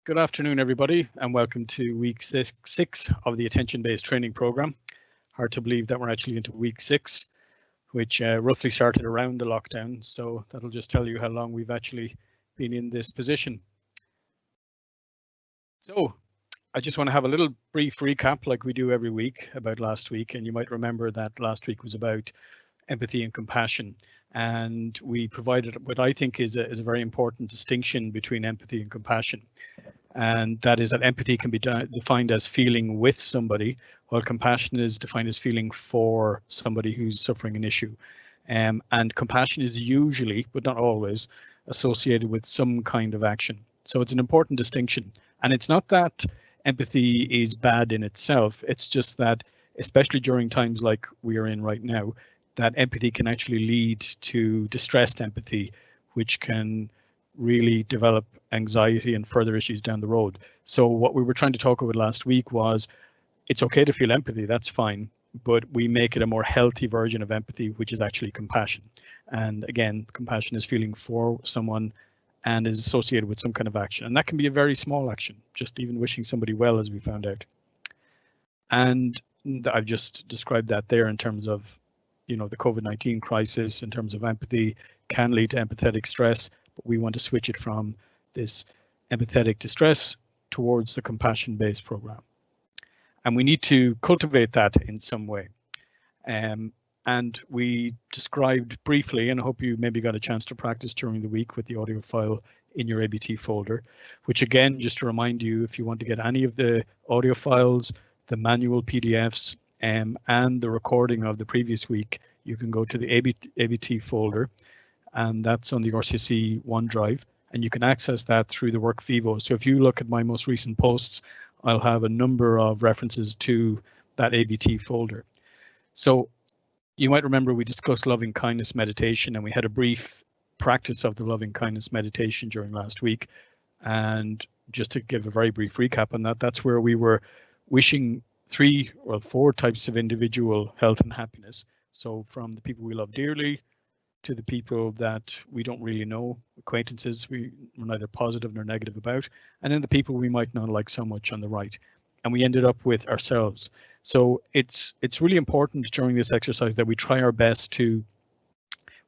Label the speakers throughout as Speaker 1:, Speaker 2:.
Speaker 1: Good afternoon, everybody, and welcome to week six of the attention-based training program. Hard to believe that we're actually into week 6, which roughly started around the lockdown. So that'll just tell you how long we've actually been in this position. So I just want to have a little brief recap like we do every week about last week. And you might remember that last week was about empathy and compassion. And we provided what I think is a very important distinction between empathy and compassion. And that is that empathy can be defined as feeling with somebody, while compassion is defined as feeling for somebody who's suffering an issue. And compassion is usually, but not always, associated with some kind of action. So it's an important distinction. And it's not that empathy is bad in itself. It's just that, especially during times like we are in right now, that empathy can actually lead to distressed empathy, which can really develop anxiety and further issues down the road. So what we were trying to talk about last week was it's okay to feel empathy, that's fine, but we make it a more healthy version of empathy, which is actually compassion. And again, compassion is feeling for someone and is associated with some kind of action. And that can be a very small action, just even wishing somebody well, as we found out. And I've just described that there in terms of, the COVID-19 crisis, in terms of empathy can lead to empathetic stress. We want to switch it from this empathetic distress towards the compassion-based program. And we need to cultivate that in some way. And we described briefly, and I hope you maybe got a chance to practice during the week with the audio file in your ABT folder, which again, just to remind you, if you want to get any of the audio files, the manual PDFs, and the recording of the previous week, you can go to the ABT folder, and that's on the RCC OneDrive, and you can access that through the WorkVivo. So if you look at my most recent posts, I'll have a number of references to that ABT folder. So you might remember we discussed loving kindness meditation, and we had a brief practice of the loving kindness meditation during last week. And just to give a very brief recap on that, that's where we were wishing 3 or 4 types of individual health and happiness. So from the people we love dearly to the people that we don't really know, acquaintances we're neither positive nor negative about, and then the people we might not like so much on the right. And we ended up with ourselves. So it's really important during this exercise that we try our best to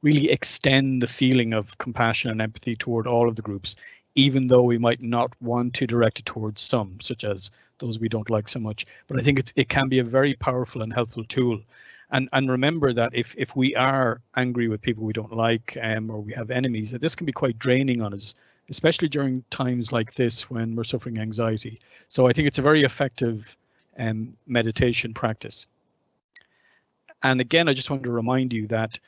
Speaker 1: really extend the feeling of compassion and empathy toward all of the groups, even though we might not want to direct it towards some, such as those we don't like so much. But I think it can be a very powerful and helpful tool. And remember that if we are angry with people we don't like, or we have enemies, that this can be quite draining on us, especially during times like this when we're suffering anxiety. So I think it's a very effective meditation practice. And again, I just want to remind you that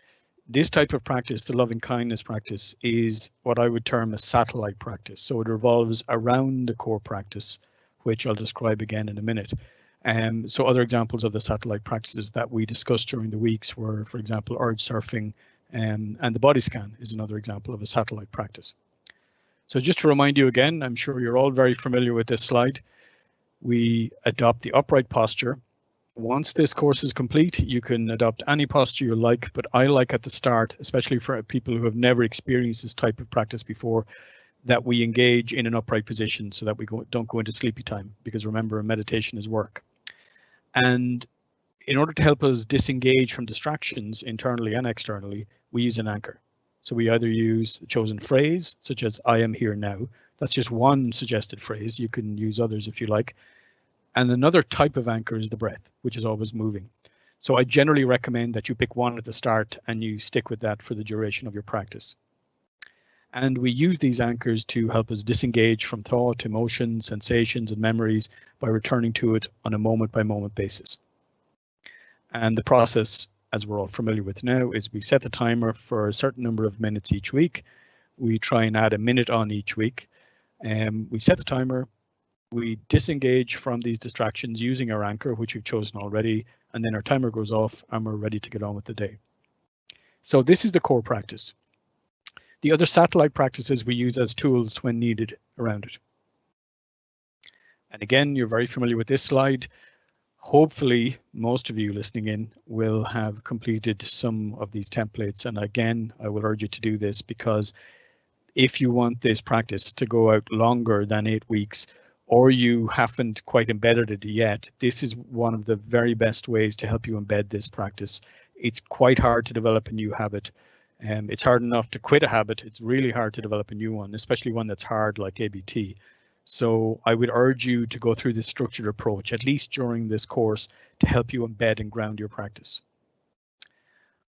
Speaker 1: this type of practice, the loving kindness practice, is what I would term a satellite practice. So it revolves around the core practice, which I'll describe again in a minute. So other examples of the satellite practices that we discussed during the weeks were, for example, urge surfing, and the body scan is another example of a satellite practice. So just to remind you again, I'm sure you're all very familiar with this slide. We adopt the upright posture. Once this course is complete, you can adopt any posture you like, but I like at the start, especially for people who have never experienced this type of practice before, that we engage in an upright position so that we don't go into sleepy time, because remember, meditation is work. And in order to help us disengage from distractions internally and externally, we use an anchor. So we either use a chosen phrase, such as I am here now. That's just one suggested phrase. You can use others if you like. And another type of anchor is the breath, which is always moving. So I generally recommend that you pick one at the start and you stick with that for the duration of your practice. And we use these anchors to help us disengage from thought, emotion, sensations, and memories by returning to it on a moment-by-moment basis. And the process, as we're all familiar with now, is we set the timer for a certain number of minutes each week. We try and add a minute on each week. We set the timer, we disengage from these distractions using our anchor, which we've chosen already, and then our timer goes off and we're ready to get on with the day. So this is the core practice. The other satellite practices we use as tools when needed around it. And again, you're very familiar with this slide. Hopefully, most of you listening in will have completed some of these templates. And again, I will urge you to do this because if you want this practice to go out longer than 8 weeks, or you haven't quite embedded it yet, this is one of the very best ways to help you embed this practice. It's quite hard to develop a new habit. It's hard enough to quit a habit. It's really hard to develop a new one, especially one that's hard like ABT. So I would urge you to go through this structured approach, at least during this course, to help you embed and ground your practice.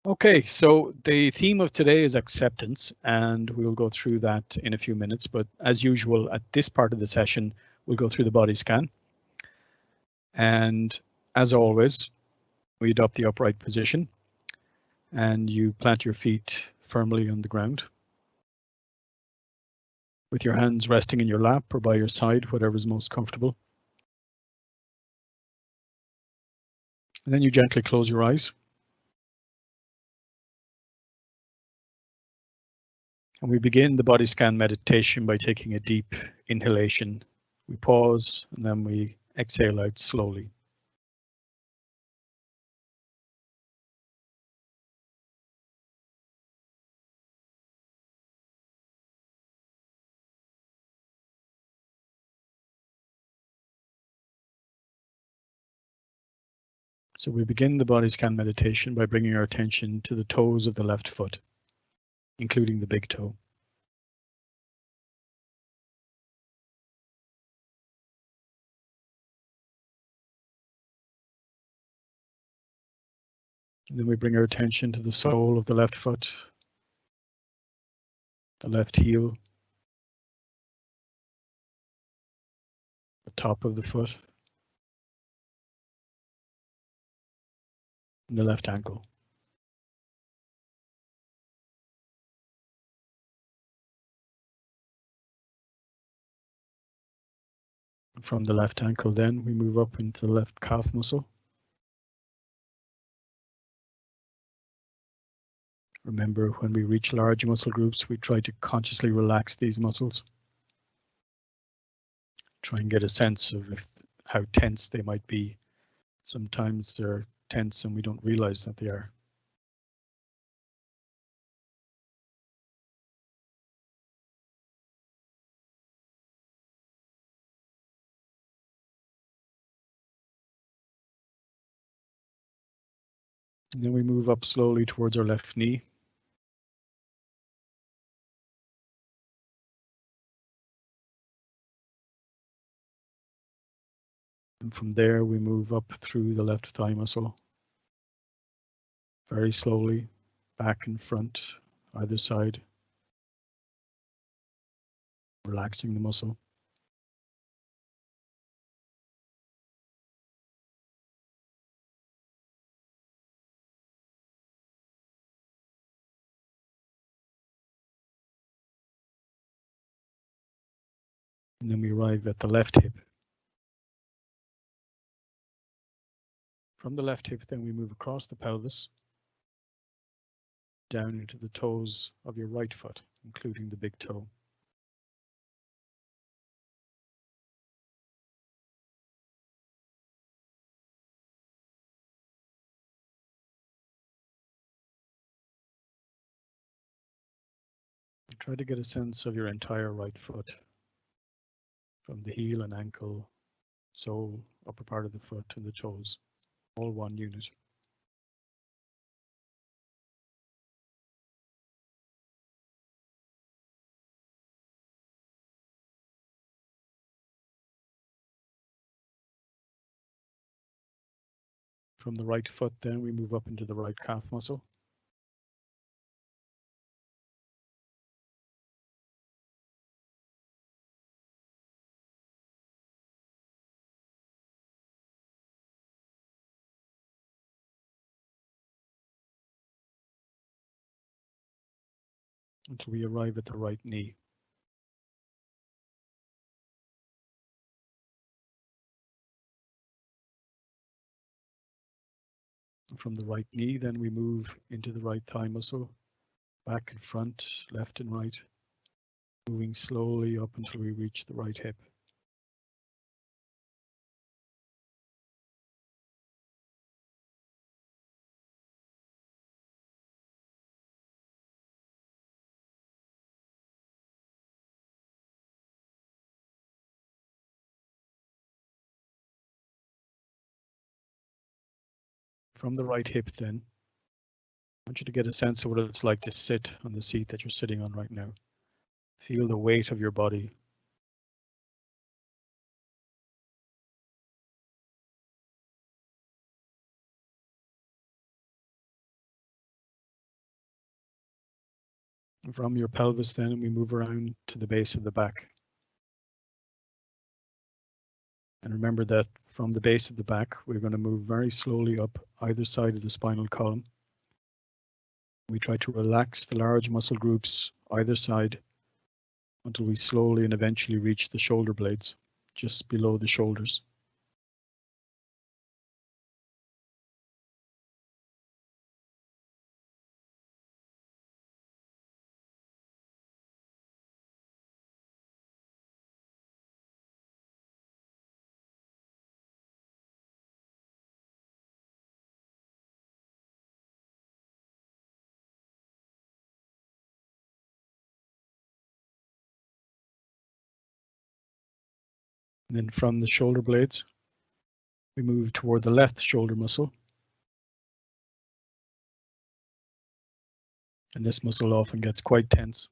Speaker 1: Okay, so the theme of today is acceptance, and we'll go through that in a few minutes. But as usual, at this part of the session, we'll go through the body scan. And as always, we adopt the upright position, and you plant your feet firmly on the ground, with your hands resting in your lap or by your side, whatever is most comfortable. And then you gently close your eyes. And we begin the body scan meditation by taking a deep inhalation. We pause and then we exhale out slowly. So we begin the body scan meditation by bringing our attention to the toes of the left foot, including the big toe. And then we bring our attention to the sole of the left foot, the left heel, the top of the foot, and the left ankle. From the left ankle, then we move up into the left calf muscle. Remember, when we reach large muscle groups, we try to consciously relax these muscles. Try and get a sense of how tense they might be. Sometimes they're tense and we don't realize that they are. And then we move up slowly towards our left knee. And from there, we move up through the left thigh muscle. Very slowly, back and front, either side. Relaxing the muscle. And then we arrive at the left hip. From the left hip, then we move across the pelvis, down into the toes of your right foot, including the big toe. And try to get a sense of your entire right foot, from the heel and ankle, sole, upper part of the foot, and the toes, all one unit. From the right foot, then we move up into the right calf muscle. Until we arrive at the right knee. From the right knee, then we move into the right thigh muscle, back and front, left and right, moving slowly up until we reach the right hip. From the right hip then, I want you to get a sense of what it's like to sit on the seat that you're sitting on right now. Feel the weight of your body. From your pelvis then, we move around to the base of the back. And remember that from the base of the back, we're going to move very slowly up either side of the spinal column. We try to relax the large muscle groups either side until we slowly and eventually reach the shoulder blades, just below the shoulders. And then from the shoulder blades, we move toward the left shoulder muscle. And this muscle often gets quite tense.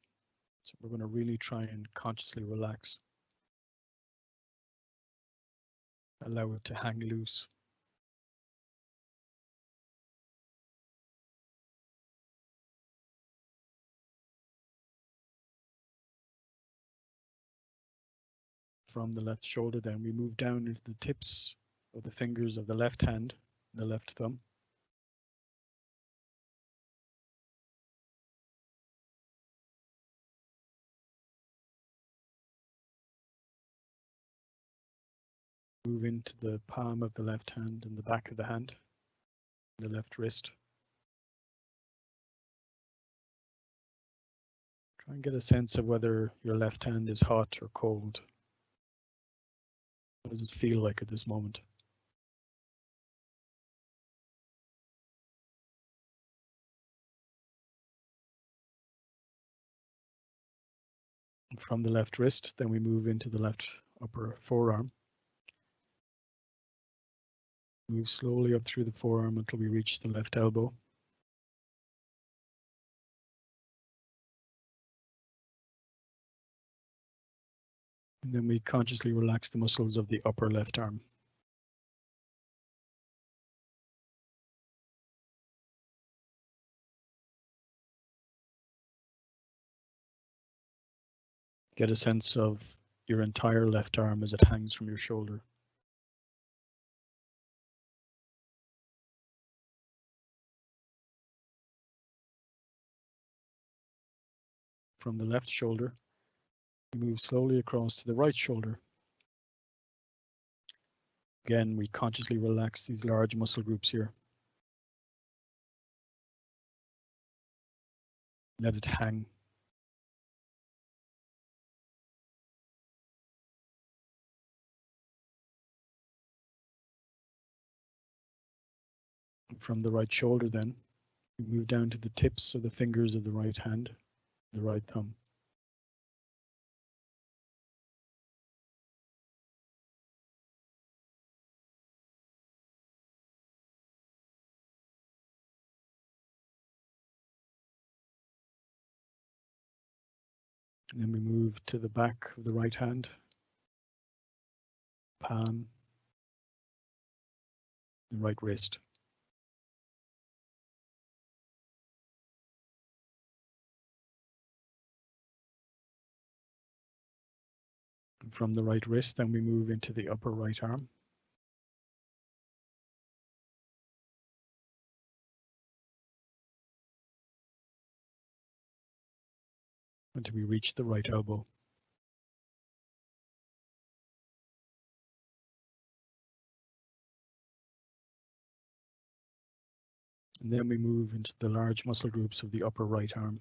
Speaker 1: So we're going to really try and consciously relax. Allow it to hang loose. From the left shoulder, then we move down into the tips of the fingers of the left hand, the left thumb. Move into the palm of the left hand and the back of the hand, the left wrist. Try and get a sense of whether your left hand is hot or cold. What does it feel like at this moment? And from the left wrist, then we move into the left upper forearm. Move slowly up through the forearm until we reach the left elbow. And then we consciously relax the muscles of the upper left arm. Get a sense of your entire left arm as it hangs from your shoulder. From the left shoulder, we move slowly across to the right shoulder. Again, we consciously relax these large muscle groups here. Let it hang. From the right shoulder then, we move down to the tips of the fingers of the right hand, the right thumb. And then we move to the back of the right hand, palm, the right wrist. And from the right wrist, then we move into the upper right arm. Until we reach the right elbow. And then we move into the large muscle groups of the upper right arm.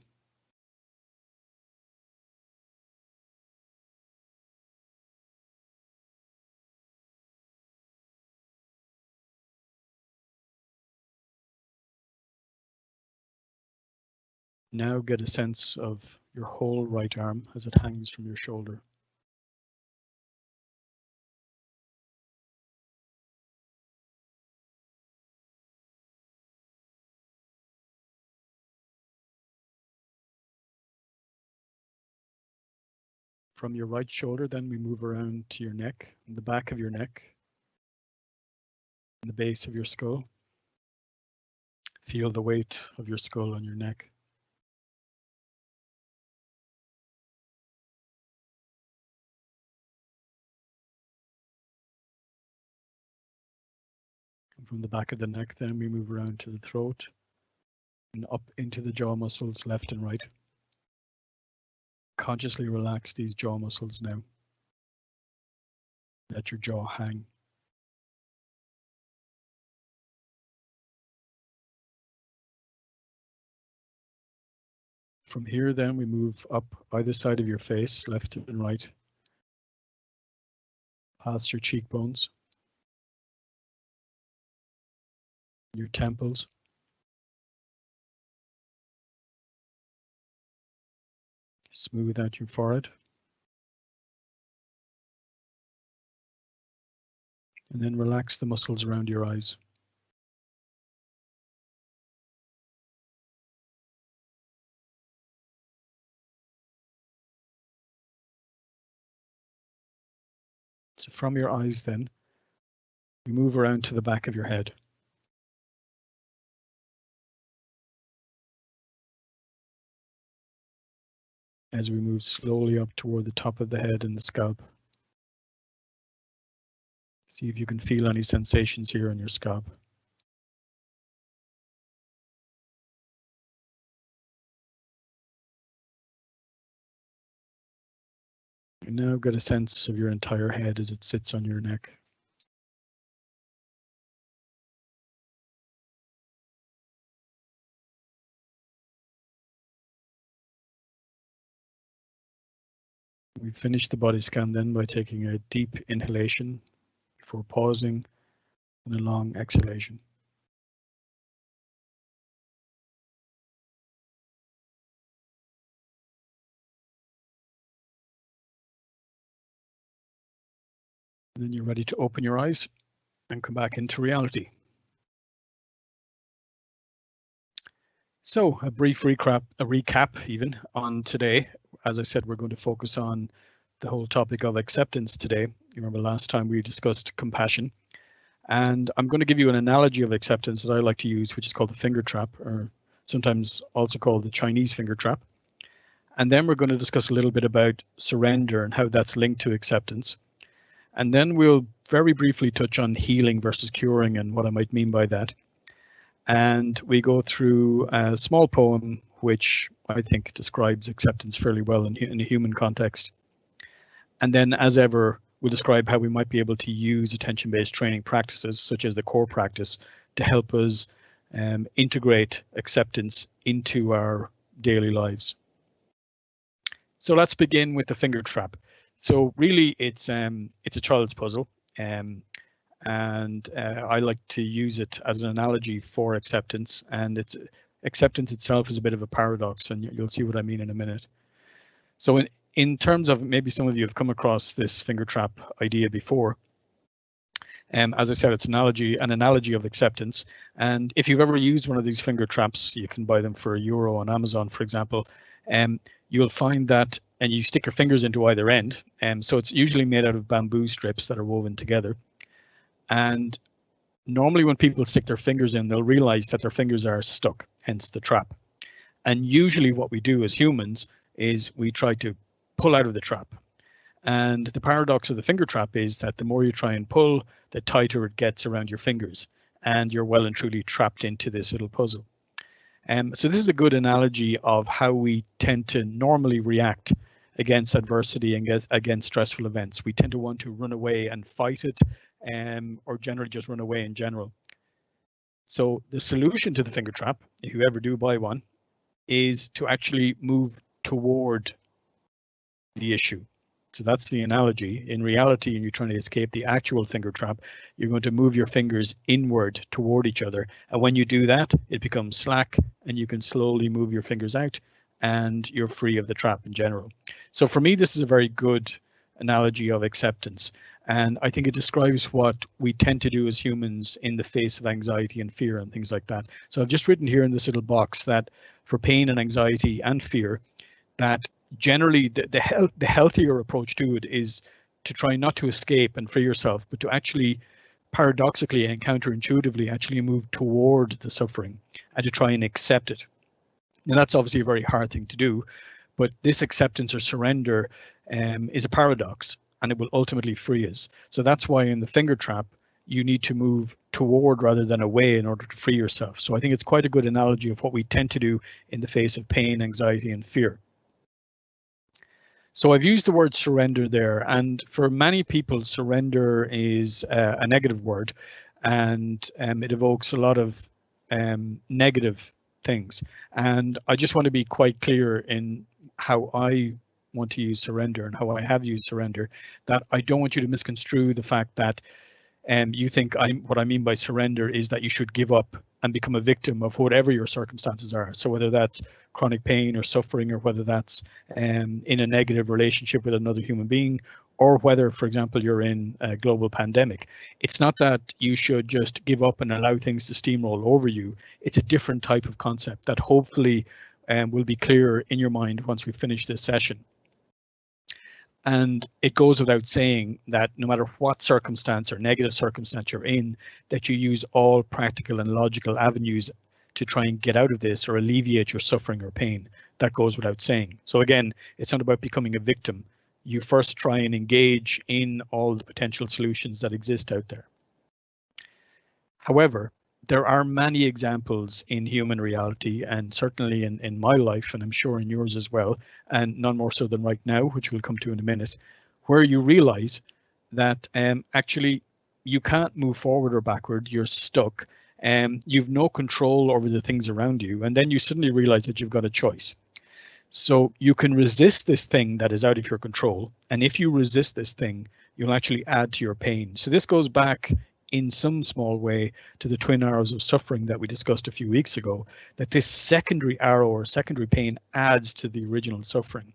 Speaker 1: Now get a sense of your whole right arm as it hangs from your shoulder. From your right shoulder, then we move around to your neck, the back of your neck, and the base of your skull. Feel the weight of your skull on your neck. And from the back of the neck, then we move around to the throat and up into the jaw muscles, left and right. Consciously relax these jaw muscles now. Let your jaw hang. From here, then, we move up either side of your face, left and right, past your cheekbones, your temples, smooth out your forehead, and then relax the muscles around your eyes. So from your eyes, then, we move around to the back of your head. As we move slowly up toward the top of the head and the scalp. See if you can feel any sensations here on your scalp. You now get a sense of your entire head as it sits on your neck. We finish the body scan then by taking a deep inhalation before pausing and a long exhalation. And then you're ready to open your eyes and come back into reality. So a brief recap even on today. As I said, we're going to focus on the whole topic of acceptance today. You remember last time we discussed compassion. And I'm going to give you an analogy of acceptance that I like to use, which is called the finger trap, or sometimes also called the Chinese finger trap. And then we're going to discuss a little bit about surrender and how that's linked to acceptance. And then we'll very briefly touch on healing versus curing and what I might mean by that. And we go through a small poem which I think describes acceptance fairly well in a human context. And then, as ever, we'll describe how we might be able to use attention-based training practices, such as the core practice, to help us integrate acceptance into our daily lives. So let's begin with the finger trap. So really, it's a child's puzzle, and I like to use it as an analogy for acceptance. And acceptance itself is a bit of a paradox, and you'll see what I mean in a minute. So in terms of, maybe some of you have come across this finger trap idea before. As I said, it's an analogy of acceptance. And if you've ever used one of these finger traps, you can buy them for €1 on Amazon, for example. You'll find that, and you stick your fingers into either end. So it's usually made out of bamboo strips that are woven together. And normally when people stick their fingers in, they'll realize that their fingers are stuck, hence the trap. And usually what we do as humans is we try to pull out of the trap. And the paradox of the finger trap is that the more you try and pull, the tighter it gets around your fingers, and you're well and truly trapped into this little puzzle. So this is a good analogy of how we tend to normally react against adversity and against stressful events. We tend to want to run away and fight it, or generally just run away in general. So the solution to the finger trap, if you ever do buy one, is to actually move toward the issue. So that's the analogy. In reality, and you're trying to escape the actual finger trap, you're going to move your fingers inward toward each other. And when you do that, it becomes slack and you can slowly move your fingers out and you're free of the trap in general. So for me, this is a very good analogy of acceptance. And I think it describes what we tend to do as humans in the face of anxiety and fear and things like that. So I've just written here in this little box that for pain and anxiety and fear, that generally the healthier approach to it is to try not to escape and free yourself, but to actually paradoxically and counterintuitively actually move toward the suffering and to try and accept it. And that's obviously a very hard thing to do, but this acceptance or surrender is a paradox, and it will ultimately free us. So that's why in the finger trap, you need to move toward rather than away in order to free yourself. So I think it's quite a good analogy of what we tend to do in the face of pain, anxiety, and fear. So I've used the word surrender there, and for many people, surrender is a negative word, and it evokes a lot of negative things. And I just want to be quite clear in how I want to use surrender and how I have used surrender, that I don't want you to misconstrue the fact that you think what I mean by surrender is that you should give up and become a victim of whatever your circumstances are. So whether that's chronic pain or suffering, or whether that's in a negative relationship with another human being, or whether, for example, you're in a global pandemic. It's not that you should just give up and allow things to steamroll over you. It's a different type of concept that hopefully will be clear in your mind once we finish this session. And it goes without saying that no matter what circumstance or negative circumstance you're in, that you use all practical and logical avenues to try and get out of this or alleviate your suffering or pain. That goes without saying. So again, it's not about becoming a victim. You first try and engage in all the potential solutions that exist out there. However, there are many examples in human reality, and certainly in my life, and I'm sure in yours as well, and none more so than right now, which we'll come to in a minute, where you realize that actually you can't move forward or backward, you're stuck, and you've no control over the things around you, and then you suddenly realize that you've got a choice. So you can resist this thing that is out of your control, and if you resist this thing, you'll actually add to your pain. So this goes back in some small way to the twin arrows of suffering that we discussed a few weeks ago, that this secondary arrow or secondary pain adds to the original suffering.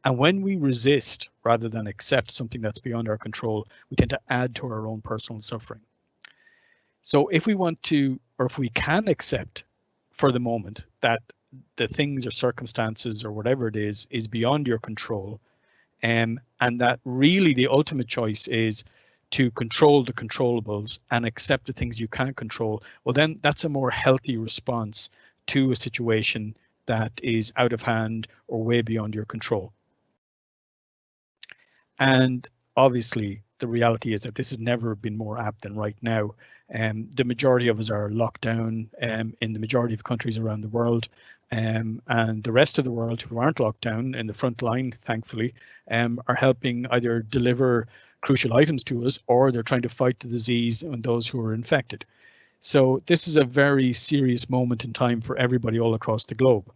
Speaker 1: And when we resist rather than accept something that's beyond our control, we tend to add to our own personal suffering. So if we want to, or if we can accept for the moment that the things or circumstances or whatever it is beyond your control, and that really the ultimate choice is to control the controllables and accept the things you can't control, well, then that's a more healthy response to a situation that is out of hand or way beyond your control. And obviously, the reality is that this has never been more apt than right now. The majority of us are locked down in the majority of countries around the world, and the rest of the world who aren't locked down in the front line, thankfully, are helping either deliver crucial items to us, or they're trying to fight the disease and those who are infected. So this is a very serious moment in time for everybody all across the globe.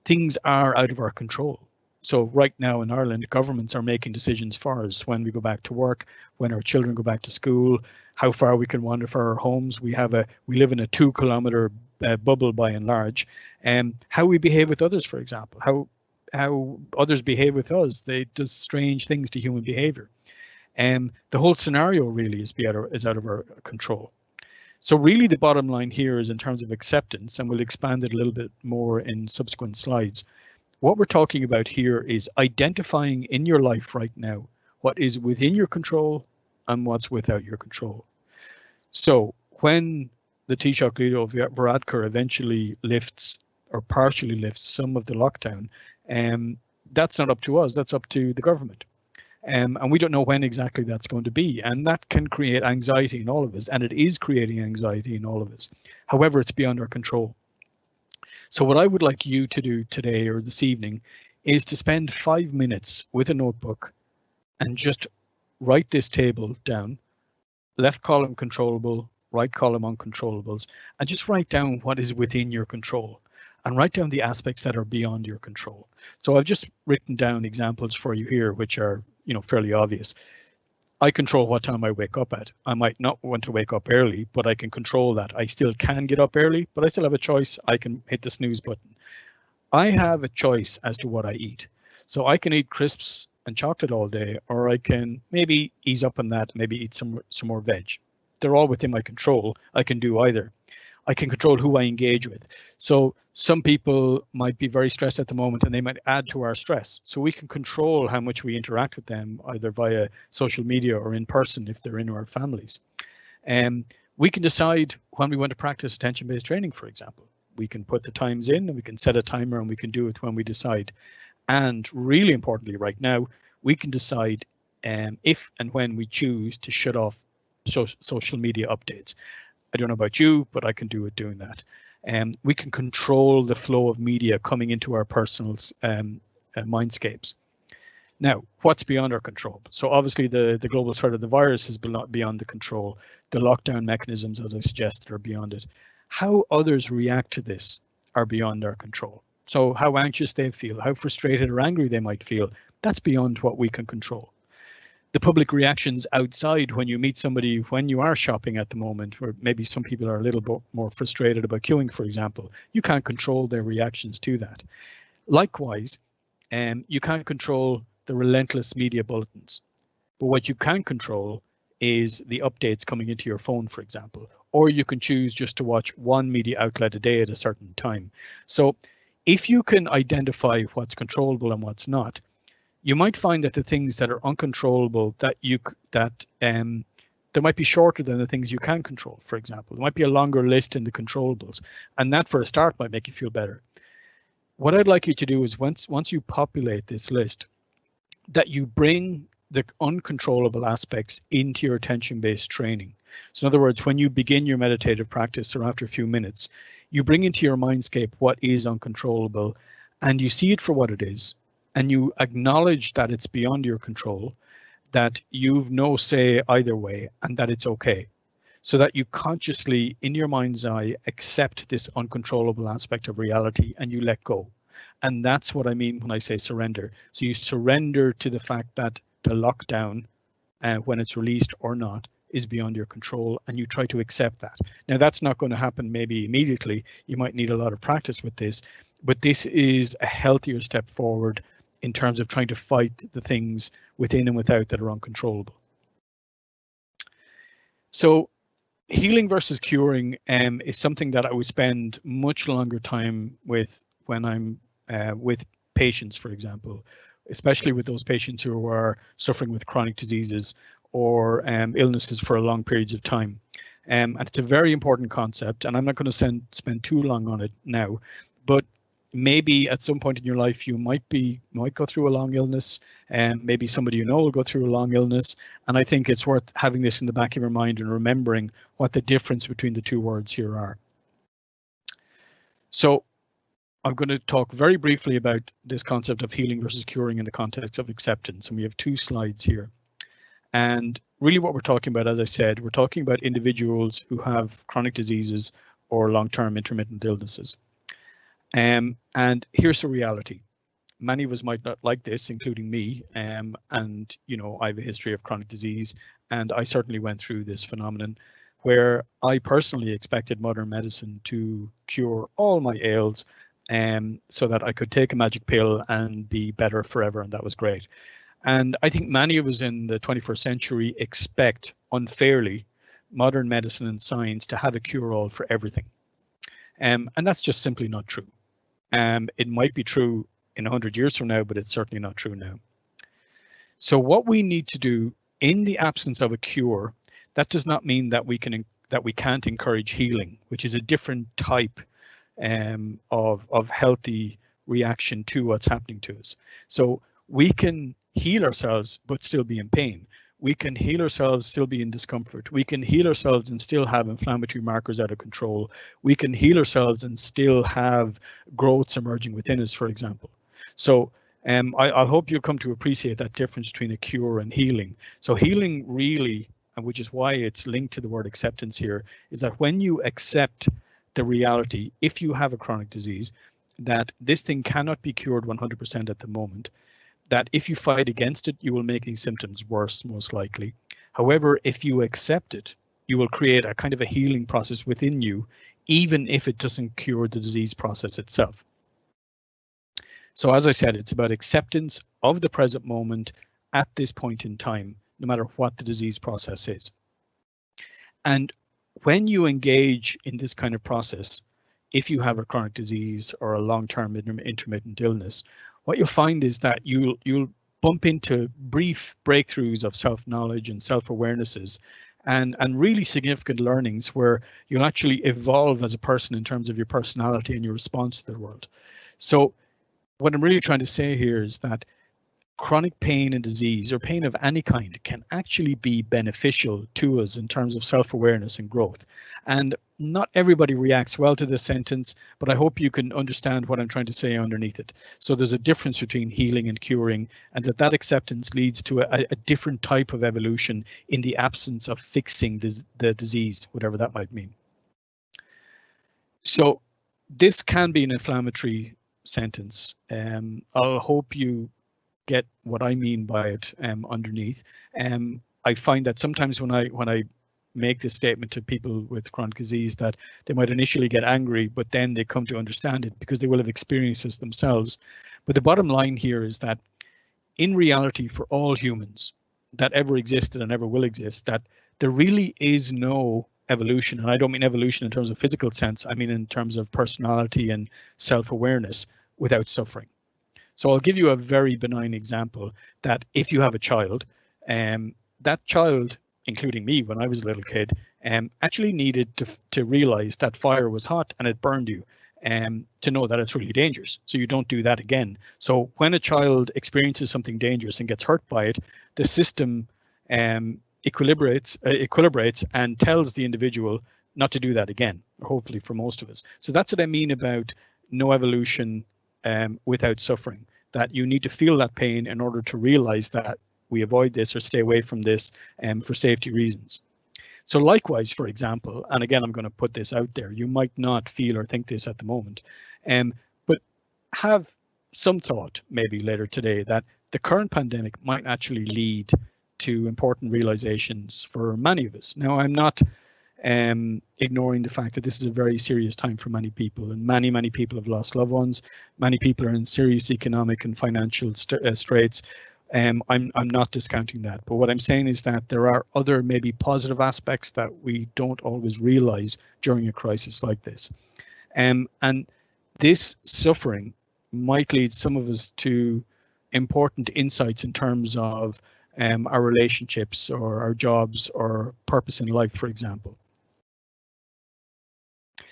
Speaker 1: Things are out of our control. So right now in Ireland, governments are making decisions for us when we go back to work, when our children go back to school, how far we can wander for our homes. We live in a 2-kilometer bubble by and large, and how we behave with others, for example, how others behave with us. They do strange things to human behavior. And the whole scenario really is out of our control. So really the bottom line here is in terms of acceptance, and we'll expand it a little bit more in subsequent slides. What we're talking about here is identifying in your life right now what is within your control and what's without your control. So when the Taoiseach Guido Varadkar eventually lifts or partially lifts some of the lockdown, that's not up to us, that's up to the government. And we don't know when exactly that's going to be, and that can create anxiety in all of us, and it is creating anxiety in all of us. However, it's beyond our control. So what I would like you to do today or this evening is to spend 5 minutes with a notebook and just write this table down, left column controllable, right column uncontrollables, and just write down what is within your control and write down the aspects that are beyond your control. So I've just written down examples for you here, which are, fairly obvious. I control what time I wake up at. I might not want to wake up early, but I can control that. I still can get up early, but I still have a choice. I can hit the snooze button. I have a choice as to what I eat. So I can eat crisps and chocolate all day, or I can maybe ease up on that, maybe eat some more veg. They're all within my control. I can do either. I can control who I engage with. So some people might be very stressed at the moment and they might add to our stress. So we can control how much we interact with them, either via social media or in person if they're in our families. We can decide when we want to practice attention-based training, for example. We can put the times in and we can set a timer and we can do it when we decide. And really importantly right now, we can decide if and when we choose to shut off social media updates. I don't know about you, but I can do it doing that. We can control the flow of media coming into our personal mindscapes. Now, what's beyond our control? So obviously the global spread of the virus is beyond the control. The lockdown mechanisms, as I suggested, are beyond it. How others react to this are beyond our control. So how anxious they feel, how frustrated or angry they might feel, that's beyond what we can control. The public reactions outside when you meet somebody when you are shopping at the moment, where maybe some people are a little bit more frustrated about queuing, for example, you can't control their reactions to that. Likewise, you can't control the relentless media bulletins, but what you can control is the updates coming into your phone, for example, or you can choose just to watch one media outlet a day at a certain time. So if you can identify what's controllable and what's not, you might find that the things that are uncontrollable they might be shorter than the things you can control, for example. There might be a longer list in the controllables, and that for a start might make you feel better. What I'd like you to do is once you populate this list, that you bring the uncontrollable aspects into your attention-based training. So in other words, when you begin your meditative practice or after a few minutes, you bring into your mindscape what is uncontrollable and you see it for what it is. And you acknowledge that it's beyond your control, that you've no say either way, and that it's okay. So that you consciously, in your mind's eye, accept this uncontrollable aspect of reality and you let go. And that's what I mean when I say surrender. So you surrender to the fact that the lockdown, when it's released or not, is beyond your control, and you try to accept that. Now, that's not going to happen maybe immediately. You might need a lot of practice with this, but this is a healthier step forward in terms of trying to fight the things within and without that are uncontrollable. So healing versus curing is something that I would spend much longer time with when I'm with patients, for example, especially with those patients who are suffering with chronic diseases or illnesses for long periods of time. And it's a very important concept, and I'm not going to spend too long on it now, but maybe at some point in your life you might go through a long illness, and maybe somebody you know will go through a long illness, and I think it's worth having this in the back of your mind and remembering what the difference between the two words here are. So I'm going to talk very briefly about this concept of healing versus curing in the context of acceptance, and we have two slides here. And really what we're talking about, as I said, we're talking about individuals who have chronic diseases or long-term intermittent illnesses. And here's the reality. Many of us might not like this, including me. And, you know, I have a history of chronic disease, and I certainly went through this phenomenon where I personally expected modern medicine to cure all my ails, so that I could take a magic pill and be better forever, and that was great. And I think many of us in the 21st century expect unfairly modern medicine and science to have a cure-all for everything. And that's just simply not true. It might be true in 100 years from now, but it's certainly not true now. So what we need to do in the absence of a cure, that does not mean that we can't encourage healing, which is a different type of healthy reaction to what's happening to us. So we can heal ourselves but still be in pain. We can heal ourselves, still be in discomfort. We can heal ourselves and still have inflammatory markers out of control. We can heal ourselves and still have growths emerging within us, for example. So I hope you'll come to appreciate that difference between a cure and healing. So healing really, and which is why it's linked to the word acceptance here, is that when you accept the reality, if you have a chronic disease, that this thing cannot be cured 100% at the moment, that if you fight against it, you will make these symptoms worse, most likely. However, if you accept it, you will create a kind of a healing process within you, even if it doesn't cure the disease process itself. So as I said, it's about acceptance of the present moment at this point in time, no matter what the disease process is. And when you engage in this kind of process, if you have a chronic disease or a long-term intermittent illness, what you'll find is that you'll bump into brief breakthroughs of self-knowledge and self-awarenesses and really significant learnings where you'll actually evolve as a person in terms of your personality and your response to the world. So what I'm really trying to say here is that chronic pain and disease, or pain of any kind, can actually be beneficial to us in terms of self-awareness and growth. And not everybody reacts well to this sentence, but I hope you can understand what I'm trying to say underneath it. So there's a difference between healing and curing, and that acceptance leads to a different type of evolution in the absence of fixing the disease, whatever that might mean. So this can be an inflammatory sentence. I'll hope you get what I mean by it underneath. I find that sometimes when I make this statement to people with chronic disease, that they might initially get angry, but then they come to understand it because they will have experienced this themselves. But the bottom line here is that in reality, for all humans that ever existed and ever will exist, that there really is no evolution. And I don't mean evolution in terms of physical sense, I mean in terms of personality and self-awareness without suffering. So I'll give you a very benign example that if you have a child, that child, including me when I was a little kid, actually needed to realize that fire was hot and it burned you, to know that it's really dangerous. So you don't do that again. So when a child experiences something dangerous and gets hurt by it, the system equilibrates and tells the individual not to do that again, hopefully for most of us. So that's what I mean about no evolution without suffering, that you need to feel that pain in order to realize that we avoid this or stay away from this for safety reasons. So likewise, for example, and again, I'm going to put this out there, you might not feel or think this at the moment, but have some thought maybe later today that the current pandemic might actually lead to important realizations for many of us. Now, I'm not ignoring the fact that this is a very serious time for many people, and many people have lost loved ones. Many people are in serious economic and financial straits. I'm not discounting that, but what I'm saying is that there are other maybe positive aspects that we don't always realize during a crisis like this. And this suffering might lead some of us to important insights in terms of our relationships or our jobs or purpose in life, for example.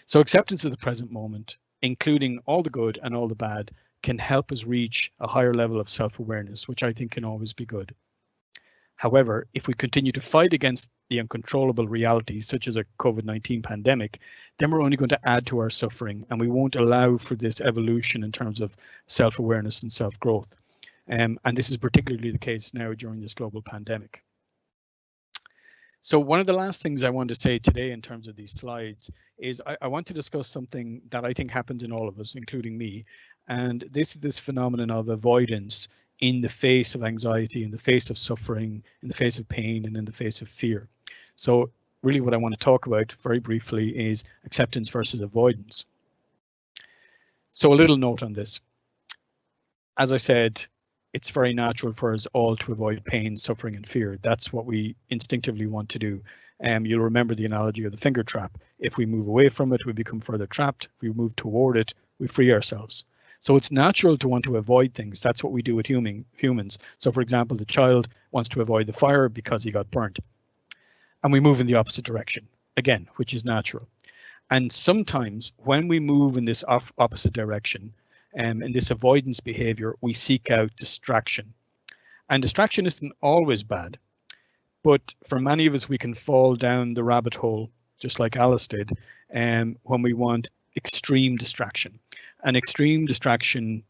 Speaker 1: So acceptance of the present moment, including all the good and all the bad, can help us reach a higher level of self-awareness, which I think can always be good. However, if we continue to fight against the uncontrollable realities, such as a COVID-19 pandemic, then we're only going to add to our suffering, and we won't allow for this evolution in terms of self-awareness and self-growth. And this is particularly the case now during this global pandemic. So one of the last things I want to say today in terms of these slides is I want to discuss something that I think happens in all of us, including me. And this phenomenon of avoidance in the face of anxiety, in the face of suffering, in the face of pain, and in the face of fear. So really what I want to talk about very briefly is acceptance versus avoidance. So a little note on this. As I said, it's very natural for us all to avoid pain, suffering, and fear. That's what we instinctively want to do. You'll remember the analogy of the finger trap. If we move away from it, we become further trapped. If we move toward it, we free ourselves. So it's natural to want to avoid things. That's what we do with humans. So for example, the child wants to avoid the fire because he got burnt. And we move in the opposite direction, again, which is natural. And sometimes when we move in this opposite direction, in this avoidance behavior, we seek out distraction. And distraction isn't always bad, but for many of us, we can fall down the rabbit hole, just like Alice did, when we want extreme distraction. And extreme distraction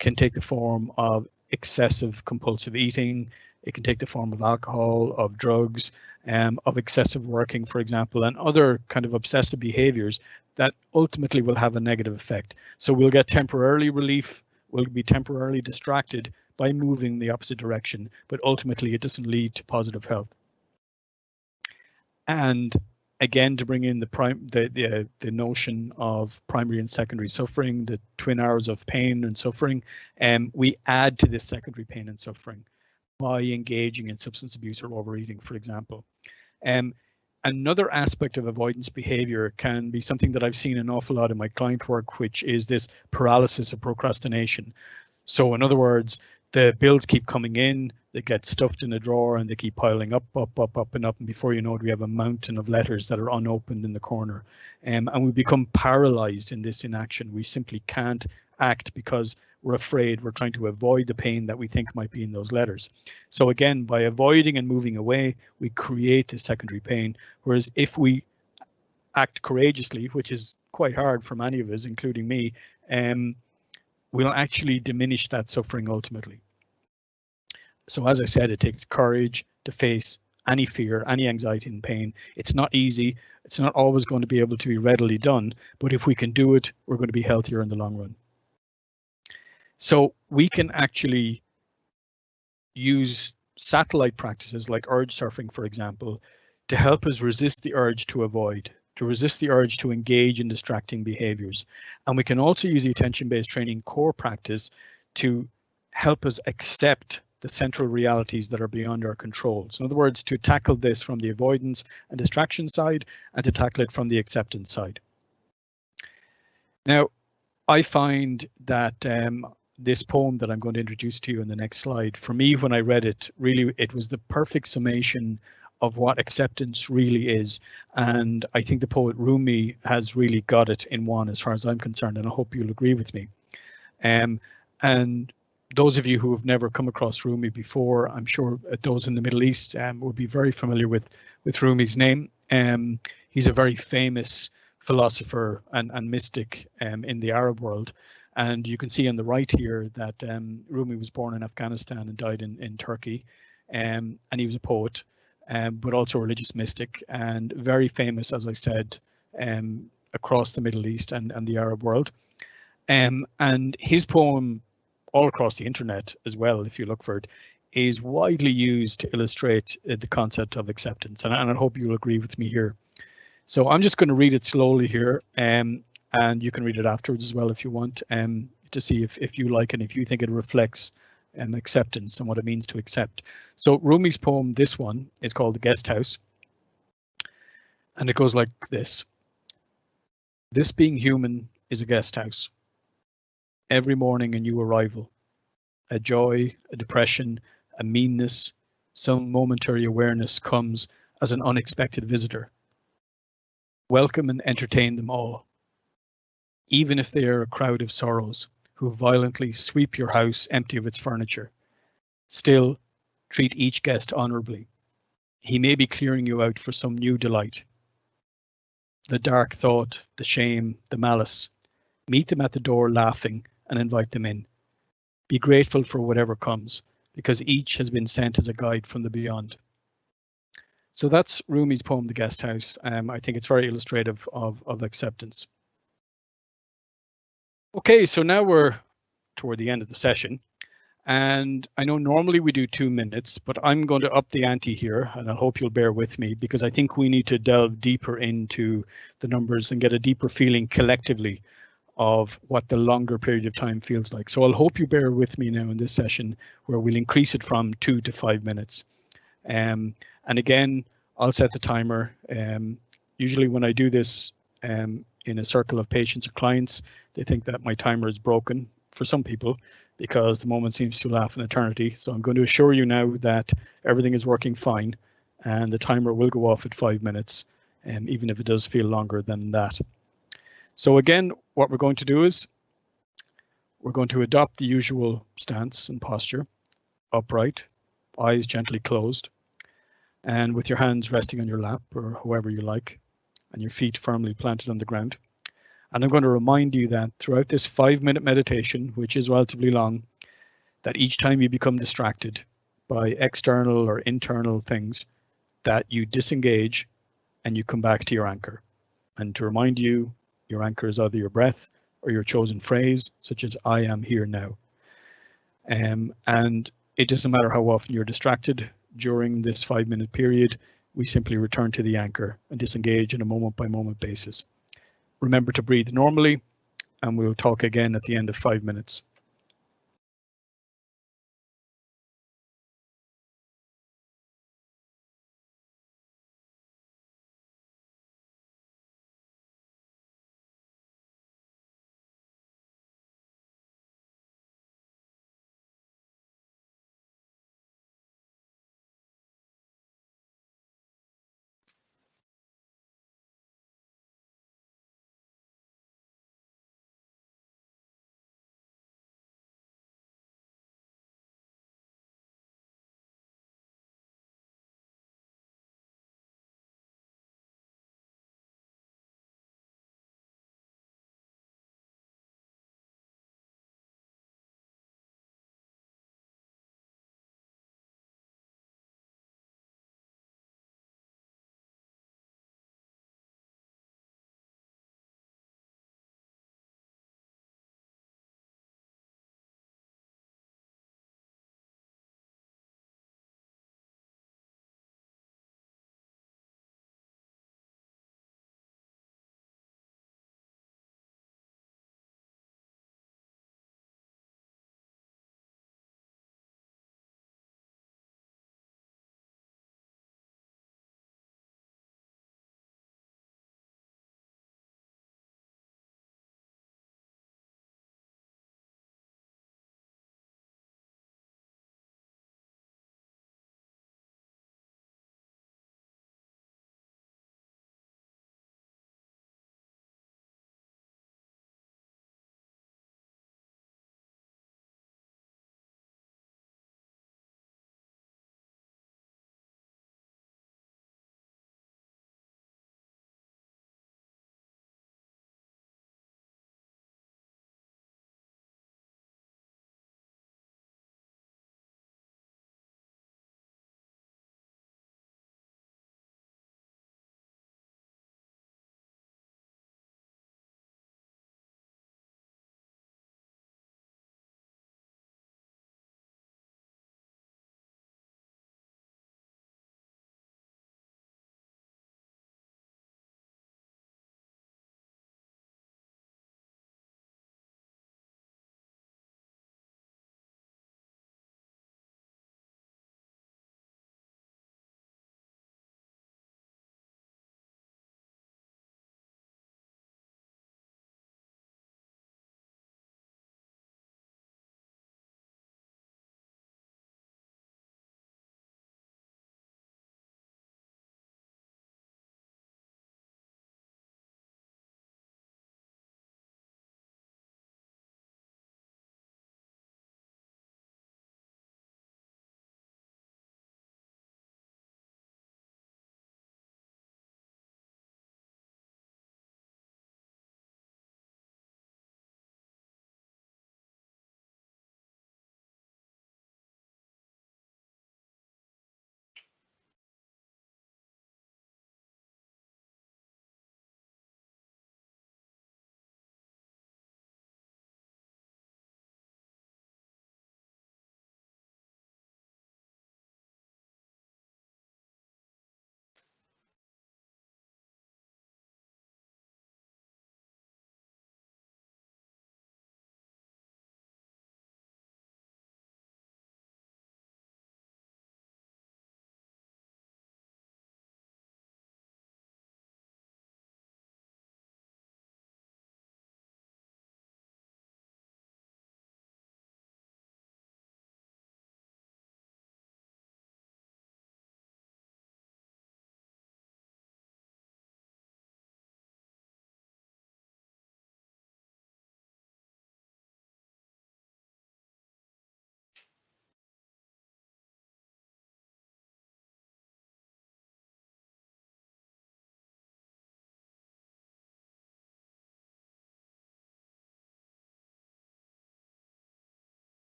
Speaker 1: can take the form of excessive compulsive eating. It can take the form of alcohol, of drugs, of excessive working, for example, and other kind of obsessive behaviors that ultimately will have a negative effect. So we'll get temporarily relief, we'll be temporarily distracted by moving the opposite direction, but ultimately it doesn't lead to positive health. And again, to bring in the notion of primary and secondary suffering, the twin arrows of pain and suffering, we add to this secondary pain and suffering by engaging in substance abuse or overeating, for example. And Another aspect of avoidance behavior can be something that I've seen an awful lot in my client work, which is this paralysis of procrastination. So in other words, the bills keep coming in, they get stuffed in a drawer and they keep piling up, and up. And before you know it, we have a mountain of letters that are unopened in the corner. And we become paralyzed in this inaction. We simply can't act because we're afraid, we're trying to avoid the pain that we think might be in those letters. So again, by avoiding and moving away, we create a secondary pain. Whereas if we act courageously, which is quite hard for many of us, including me, we'll actually diminish that suffering ultimately. So as I said, it takes courage to face any fear, any anxiety and pain. It's not easy. It's not always going to be able to be readily done, but if we can do it, we're going to be healthier in the long run. So we can actually use satellite practices like urge surfing, for example, to help us resist the urge to avoid, to resist the urge to engage in distracting behaviors. And we can also use the attention-based training core practice to help us accept the central realities that are beyond our control. So in other words, to tackle this from the avoidance and distraction side and to tackle it from the acceptance side. Now, I find that this poem that I'm going to introduce to you in the next slide, for me, when I read it, really, it was the perfect summation of what acceptance really is. And I think the poet Rumi has really got it in one as far as I'm concerned, and I hope you'll agree with me. And those of you who have never come across Rumi before, I'm sure those in the Middle East will be very familiar with Rumi's name. He's a very famous philosopher and mystic in the Arab world. And you can see on the right here that Rumi was born in Afghanistan and died in Turkey. And he was a poet, but also a religious mystic and very famous, as I said, across the Middle East and the Arab world. And his poem, all across the internet as well, if you look for it, is widely used to illustrate the concept of acceptance. And I hope you'll agree with me here. So I'm just going to read it slowly here. And you can read it afterwards as well if you want, to see if you like and if you think it reflects acceptance and what it means to accept. So Rumi's poem, this one, is called The Guest House. And it goes like this. This being human is a guest house. Every morning a new arrival, a joy, a depression, a meanness, some momentary awareness comes as an unexpected visitor. Welcome and entertain them all. Even if they are a crowd of sorrows who violently sweep your house empty of its furniture. Still, treat each guest honorably. He may be clearing you out for some new delight. The dark thought, the shame, the malice. Meet them at the door laughing and invite them in. Be grateful for whatever comes, because each has been sent as a guide from the beyond. So that's Rumi's poem, The Guest House. I think it's very illustrative of acceptance. Okay, so now we're toward the end of the session. And I know normally we do 2 minutes, but I'm going to up the ante here, and I hope you'll bear with me, because I think we need to delve deeper into the numbers and get a deeper feeling collectively of what the longer period of time feels like. So I'll hope you bear with me now in this session, where we'll increase it from 2 to 5 minutes. And again, I'll set the timer. Usually when I do this in a circle of patients or clients, they think that my timer is broken, for some people, because the moment seems to last an eternity. So I'm going to assure you now that everything is working fine, and the timer will go off at 5 minutes, even if it does feel longer than that. So again, what we're going to do is we're going to adopt the usual stance and posture, upright, eyes gently closed, and with your hands resting on your lap or however you like, and your feet firmly planted on the ground. And I'm going to remind you that throughout this 5-minute meditation, which is relatively long, that each time you become distracted by external or internal things, that you disengage and you come back to your anchor. And to remind you, your anchor is either your breath or your chosen phrase, such as I am here now. And it doesn't matter how often you're distracted during this 5-minute period, we simply return to the anchor and disengage on a moment-by-moment basis. Remember to breathe normally, and we'll talk again at the end of 5 minutes.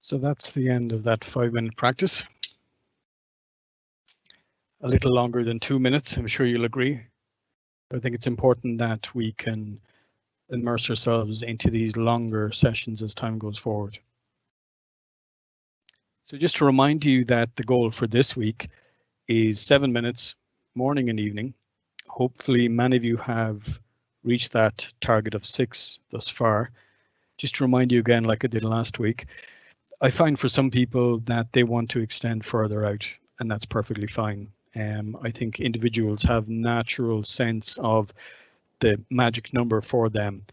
Speaker 1: So that's the end of that 5-minute practice. A little longer than 2 minutes, I'm sure you'll agree. I think it's important that we can immerse ourselves into these longer sessions as time goes forward. So just to remind you that the goal for this week is 7 minutes, morning and evening. Hopefully many of you have reached that target of 6 thus far. Just to remind you again, like I did last week, I find for some people that they want to extend further out, and that's perfectly fine. I think individuals have natural sense of the magic number for them.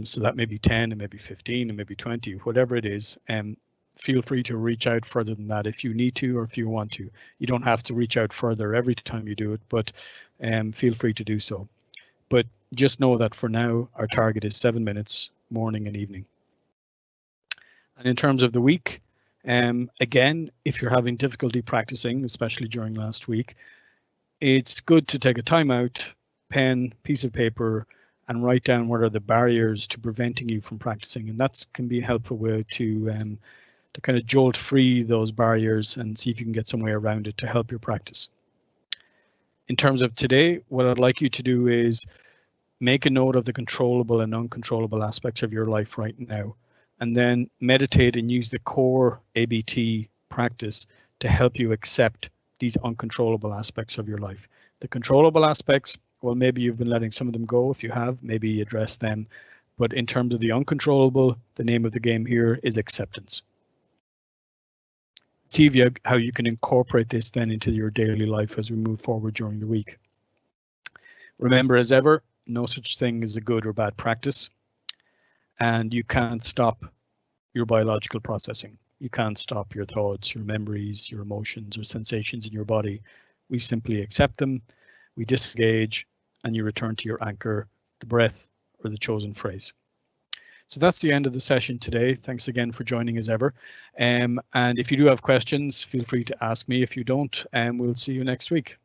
Speaker 1: So that may be 10, and maybe 15, and maybe 20, whatever it is. Feel free to reach out further than that if you need to or if you want to. You don't have to reach out further every time you do it, but feel free to do so. But just know that for now, our target is 7 minutes, morning and evening. And in terms of the week, again, if you're having difficulty practicing, especially during last week, it's good to take a time out, pen, piece of paper, and write down what are the barriers to preventing you from practicing. And that can be a helpful way to kind of jolt free those barriers and see if you can get some way around it to help your practice. In terms of today, what I'd like you to do is make a note of the controllable and uncontrollable aspects of your life right now, and then meditate and use the core ABT practice to help you accept these uncontrollable aspects of your life. The controllable aspects, well, maybe you've been letting some of them go. If you have, maybe address them. But in terms of the uncontrollable, the name of the game here is acceptance. See how you can incorporate this then into your daily life as we move forward during the week. Remember, as ever, no such thing as a good or bad practice, and you can't stop your biological processing. You can't stop your thoughts, your memories, your emotions or sensations in your body. We simply accept them, we disengage, and you return to your anchor, the breath or the chosen phrase. So that's the end of the session today. Thanks again for joining as ever. And if you do have questions, feel free to ask me. If you don't, we'll see you next week.